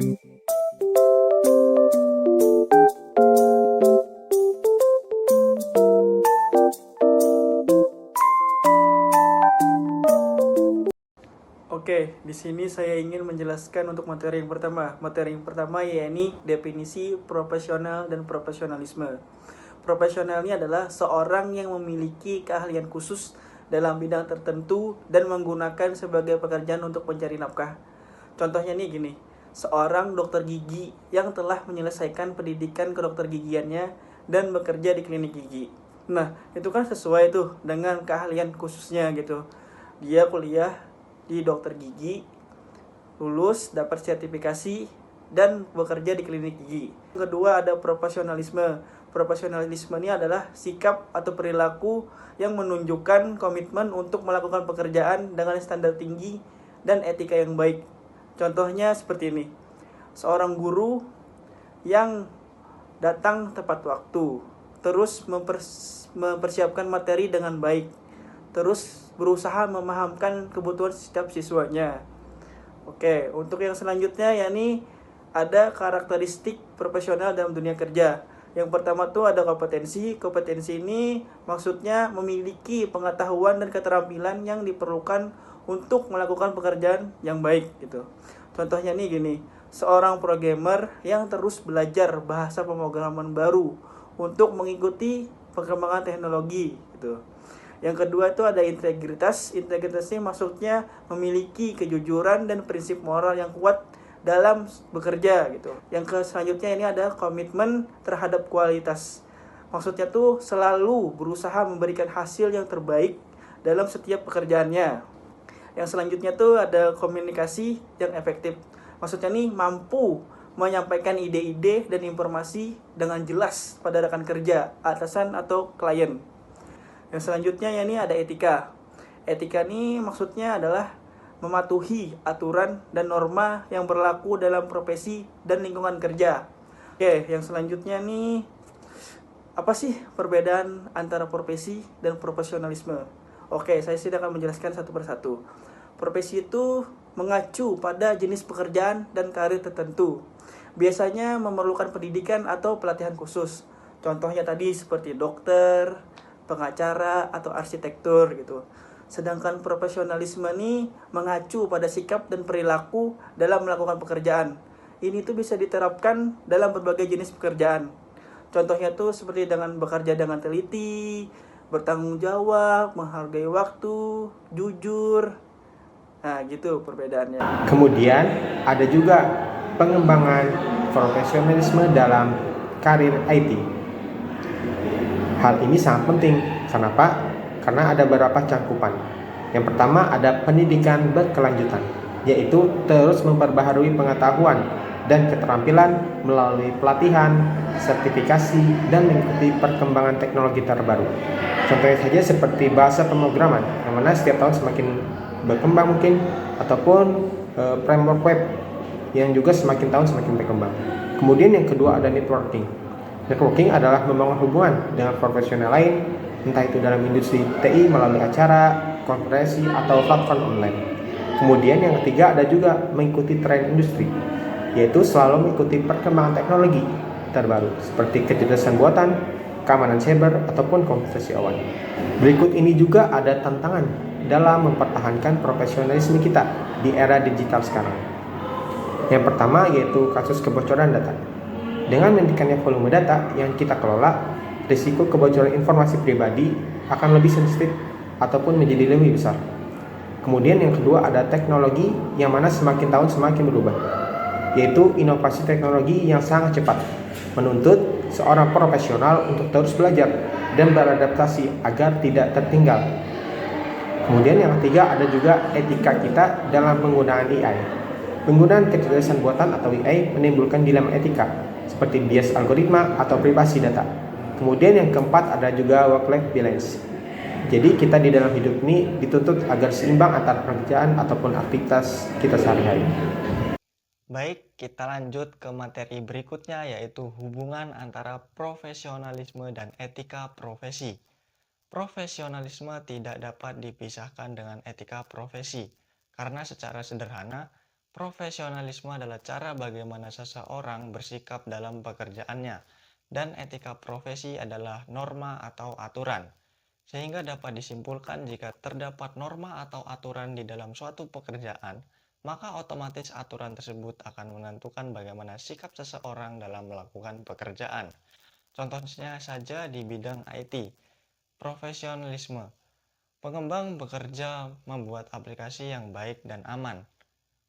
Oke, di sini saya ingin menjelaskan untuk materi yang pertama. Materi yang pertama yakni definisi profesional dan profesionalisme. Profesional ini adalah seorang yang memiliki keahlian khusus dalam bidang tertentu dan menggunakan sebagai pekerjaan untuk mencari nafkah. Contohnya nih gini, seorang dokter gigi yang telah menyelesaikan pendidikan kedokter gigiannya dan bekerja di klinik gigi. Nah, itu kan sesuai tuh dengan keahlian khususnya gitu. Dia kuliah di dokter gigi, lulus, dapat sertifikasi, dan bekerja di klinik gigi. Yang kedua ada profesionalisme. Profesionalisme ini adalah sikap atau perilaku yang menunjukkan komitmen untuk melakukan pekerjaan dengan standar tinggi dan etika yang baik. Contohnya seperti ini. Seorang guru yang datang tepat waktu, terus mempersiapkan materi dengan baik, terus berusaha memahamkan kebutuhan setiap siswanya. Oke, untuk yang selanjutnya yakni ada karakteristik profesional dalam dunia kerja. Yang pertama tuh ada kompetensi. Kompetensi ini maksudnya memiliki pengetahuan dan keterampilan yang diperlukan untuk melakukan pekerjaan yang baik gitu. Contohnya nih gini, seorang programmer yang terus belajar bahasa pemrograman baru untuk mengikuti perkembangan teknologi gitu. Yang kedua itu ada integritas. Integritas ini maksudnya memiliki kejujuran dan prinsip moral yang kuat dalam bekerja gitu. Yang selanjutnya ini ada komitmen terhadap kualitas. Maksudnya tuh selalu berusaha memberikan hasil yang terbaik dalam setiap pekerjaannya. Yang selanjutnya tuh ada komunikasi yang efektif. Maksudnya nih mampu menyampaikan ide-ide dan informasi dengan jelas pada rekan kerja, atasan atau klien. Yang selanjutnya ya ini ada etika. Etika ini maksudnya adalah mematuhi aturan dan norma yang berlaku dalam profesi dan lingkungan kerja. Oke, yang selanjutnya nih apa sih perbedaan antara profesi dan profesionalisme? Oke, saya sudah akan menjelaskan satu persatu. Profesi itu mengacu pada jenis pekerjaan dan karir tertentu. Biasanya memerlukan pendidikan atau pelatihan khusus. Contohnya tadi seperti dokter, pengacara, atau arsitektur gitu. Sedangkan profesionalisme ini mengacu pada sikap dan perilaku dalam melakukan pekerjaan. Ini tuh bisa diterapkan dalam berbagai jenis pekerjaan. Contohnya tuh seperti dengan bekerja dengan teliti, bertanggung jawab, menghargai waktu, jujur. Nah, gitu perbedaannya. Kemudian ada juga pengembangan profesionalisme dalam karir IT. Hal ini sangat penting. Kenapa? Karena ada beberapa cakupan. Yang pertama ada pendidikan berkelanjutan, yaitu terus memperbaharui pengetahuan dan keterampilan melalui pelatihan, sertifikasi, dan mengikuti perkembangan teknologi terbaru. Contohnya saja seperti bahasa pemrograman, yang mana setiap tahun semakin berkembang mungkin, ataupun framework web yang juga semakin tahun semakin berkembang. Kemudian yang kedua ada networking. Networking adalah membangun hubungan dengan profesional lain, entah itu dalam industri TI melalui acara, konferensi, atau platform online. Kemudian yang ketiga ada juga mengikuti tren industri, yaitu selalu mengikuti perkembangan teknologi terbaru seperti kecerdasan buatan, keamanan cyber, ataupun komputasi awan. Berikut ini juga ada tantangan dalam mempertahankan profesionalisme kita di era digital sekarang. Yang pertama yaitu kasus kebocoran data. Dengan meningkatnya volume data yang kita kelola, risiko kebocoran informasi pribadi akan lebih sensitif ataupun menjadi lebih besar. Kemudian yang kedua ada teknologi yang mana semakin tahun semakin berubah, yaitu inovasi teknologi yang sangat cepat, menuntut seorang profesional untuk terus belajar dan beradaptasi agar tidak tertinggal. Kemudian yang ketiga ada juga etika kita dalam penggunaan AI. Penggunaan kecerdasan buatan atau AI menimbulkan dilema etika, seperti bias algoritma atau privasi data. Kemudian yang keempat ada juga work-life balance. Jadi kita di dalam hidup ini dituntut agar seimbang antara pekerjaan ataupun aktivitas kita sehari-hari. Baik, kita lanjut ke materi berikutnya yaitu hubungan antara profesionalisme dan etika profesi. Profesionalisme tidak dapat dipisahkan dengan etika profesi, karena secara sederhana, Profesionalisme adalah cara bagaimana seseorang bersikap dalam pekerjaannya, dan etika profesi adalah norma atau aturan. Sehingga dapat disimpulkan jika terdapat norma atau aturan di dalam suatu pekerjaan, maka otomatis aturan tersebut akan menentukan bagaimana sikap seseorang dalam melakukan pekerjaan. Contohnya saja di bidang IT, profesionalisme. Pengembang bekerja membuat aplikasi yang baik dan aman.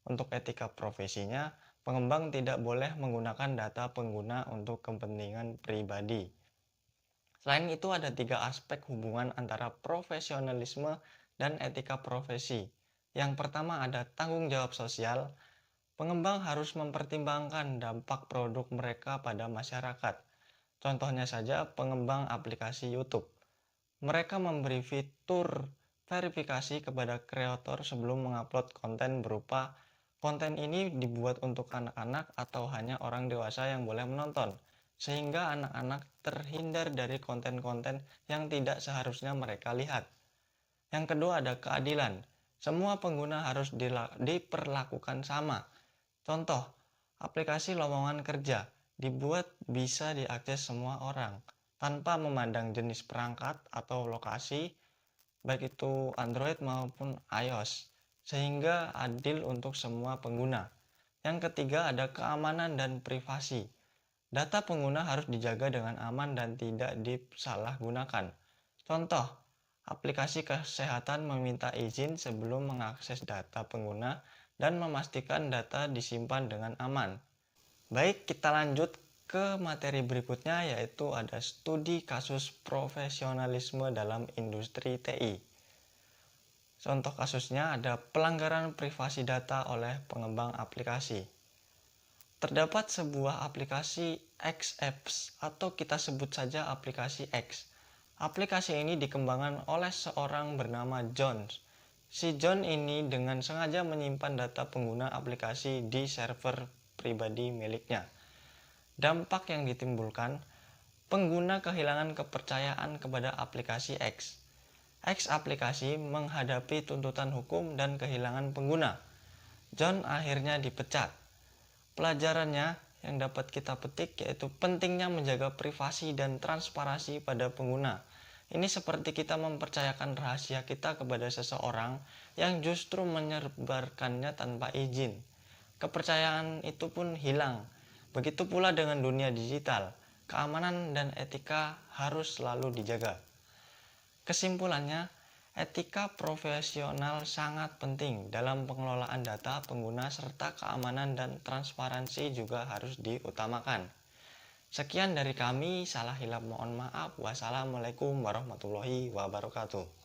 Untuk etika profesinya, pengembang tidak boleh menggunakan data pengguna untuk kepentingan pribadi. Selain itu, ada 3 aspek hubungan antara profesionalisme dan etika profesi. Yang pertama ada tanggung jawab sosial. Pengembang harus mempertimbangkan dampak produk mereka pada masyarakat. Contohnya saja pengembang aplikasi YouTube. Mereka memberi fitur verifikasi kepada kreator sebelum mengupload konten berupa konten ini dibuat untuk anak-anak atau hanya orang dewasa yang boleh menonton, sehingga anak-anak terhindar dari konten-konten yang tidak seharusnya mereka lihat. Yang kedua ada keadilan. Semua pengguna harus diperlakukan sama. Contoh, aplikasi lowongan kerja dibuat bisa diakses semua orang tanpa memandang jenis perangkat atau lokasi, baik itu Android maupun iOS, sehingga adil untuk semua pengguna. Yang ketiga ada keamanan dan privasi. Data pengguna harus dijaga dengan aman dan tidak disalahgunakan. Contoh, aplikasi kesehatan meminta izin sebelum mengakses data pengguna dan memastikan data disimpan dengan aman. Baik, kita lanjut ke materi berikutnya, yaitu ada studi kasus profesionalisme dalam industri TI. Contoh kasusnya ada pelanggaran privasi data oleh pengembang aplikasi. Terdapat sebuah aplikasi X-Apps atau kita sebut saja aplikasi X. Aplikasi ini dikembangkan oleh seorang bernama John. Si John ini dengan sengaja menyimpan data pengguna aplikasi di server pribadi miliknya. Dampak yang ditimbulkan, pengguna kehilangan kepercayaan kepada aplikasi X. X aplikasi menghadapi tuntutan hukum dan kehilangan pengguna. John akhirnya dipecat. Pelajarannya yang dapat kita petik yaitu pentingnya menjaga privasi dan transparansi pada pengguna. Ini seperti kita mempercayakan rahasia kita kepada seseorang yang justru menyebarkannya tanpa izin. Kepercayaan itu pun hilang. Begitu pula dengan dunia digital. Keamanan dan etika harus selalu dijaga. Kesimpulannya, etika profesional sangat penting dalam pengelolaan data pengguna serta keamanan dan transparansi juga harus diutamakan. Sekian dari kami, salah hilap mohon maaf. Wassalamualaikum warahmatullahi wabarakatuh.